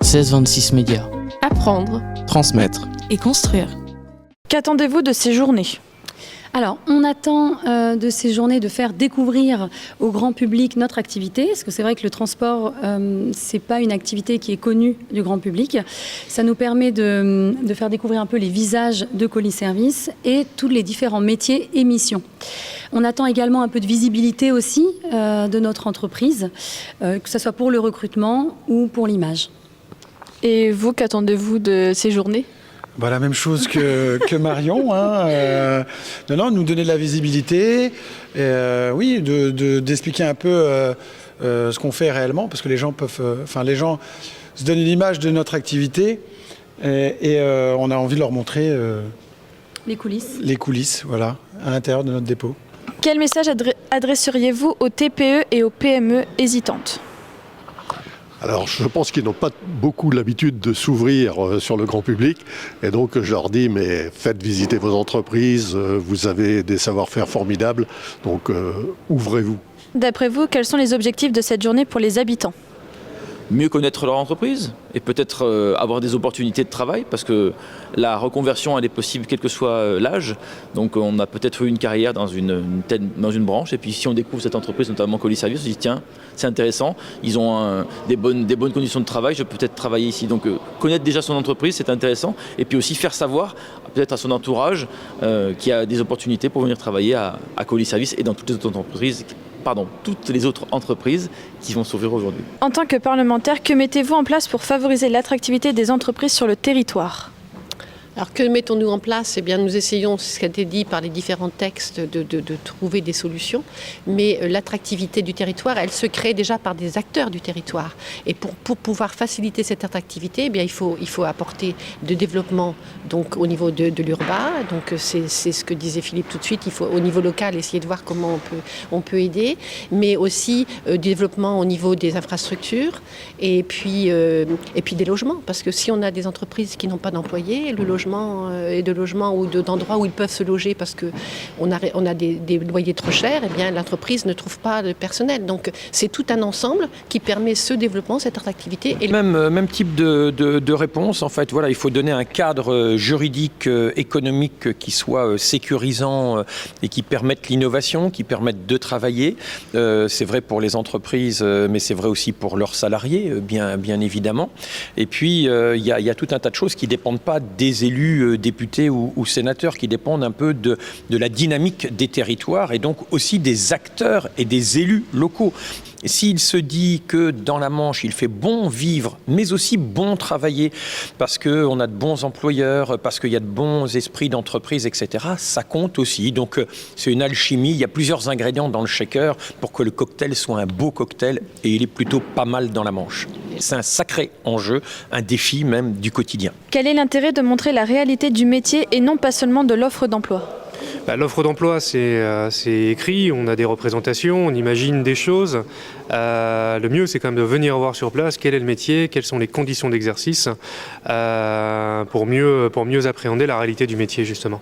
16-26 Médias. Apprendre Transmettre. et construire. Qu'attendez-vous de ces journées ? Alors, on attend de ces journées de faire découvrir au grand public notre activité, parce que c'est vrai que le transport, c'est pas une activité qui est connue du grand public. Ça nous permet de faire découvrir un peu les visages de Colis Services et tous les différents métiers et missions. On attend également un peu de visibilité aussi de notre entreprise, que ce soit pour le recrutement ou pour l'image. Et vous, qu'attendez-vous de ces journées ? Bah, la même chose que Marion. Non, nous donner de la visibilité, oui, d'expliquer un peu ce qu'on fait réellement, parce que les gens se donnent une image de notre activité et on a envie de leur montrer Les coulisses. les coulisses, voilà, à l'intérieur de notre dépôt. Quel message adresseriez-vous aux TPE et aux PME hésitantes ? Alors, je pense qu'ils n'ont pas beaucoup l'habitude de s'ouvrir sur le grand public. Et donc, je leur dis, mais faites visiter vos entreprises, vous avez des savoir-faire formidables, donc ouvrez-vous. D'après vous, quels sont les objectifs de cette journée pour les habitants ? Mieux connaître leur entreprise et peut-être avoir des opportunités de travail, parce que la reconversion elle est possible quel que soit l'âge. Donc on a peut-être eu une carrière dans une branche, et puis si on découvre cette entreprise, notamment Colis Services, on se dit tiens, c'est intéressant, ils ont des bonnes conditions de travail, je peux peut-être travailler ici. Donc connaître déjà son entreprise, c'est intéressant, et puis aussi faire savoir peut-être à son entourage qu'il y a des opportunités pour venir travailler à Colis Services et dans toutes les autres entreprises qui vont s'ouvrir aujourd'hui. En tant que parlementaire, que mettez-vous en place pour favoriser l'attractivité des entreprises sur le territoire ? Alors que mettons-nous en place ? Eh bien, nous essayons, ce qui a été dit par les différents textes, de trouver des solutions. Mais l'attractivité du territoire, elle se crée déjà par des acteurs du territoire. Et pour pouvoir faciliter cette attractivité, eh bien, il faut apporter de développement donc, au niveau de l'urbain. Donc c'est ce que disait Philippe tout de suite. Il faut au niveau local essayer de voir comment on peut aider. Mais aussi du développement au niveau des infrastructures et puis des logements. Parce que si on a des entreprises qui n'ont pas d'employés, le logement et de logements ou d'endroits où ils peuvent se loger parce qu'on a des loyers trop chers, eh bien l'entreprise ne trouve pas de personnel. Donc c'est tout un ensemble qui permet ce développement, cette attractivité. Et Même type de réponse, en fait. Voilà, il faut donner un cadre juridique, économique qui soit sécurisant et qui permette l'innovation, qui permette de travailler. C'est vrai pour les entreprises, mais c'est vrai aussi pour leurs salariés, bien évidemment. Et puis, il y a tout un tas de choses qui ne dépendent pas des élus, députés ou sénateurs, qui dépendent un peu de la dynamique des territoires et donc aussi des acteurs et des élus locaux. S'il se dit que dans la Manche, il fait bon vivre, mais aussi bon travailler, parce qu'on a de bons employeurs, parce qu'il y a de bons esprits d'entreprise, etc., ça compte aussi. Donc c'est une alchimie, il y a plusieurs ingrédients dans le shaker pour que le cocktail soit un beau cocktail, et il est plutôt pas mal dans la Manche. C'est un sacré enjeu, un défi même du quotidien. Quel est l'intérêt de montrer la réalité du métier et non pas seulement de l'offre d'emploi ? L'offre d'emploi, c'est écrit, on a des représentations, on imagine des choses. Le mieux, c'est quand même de venir voir sur place quel est le métier, quelles sont les conditions d'exercice pour mieux appréhender la réalité du métier, justement.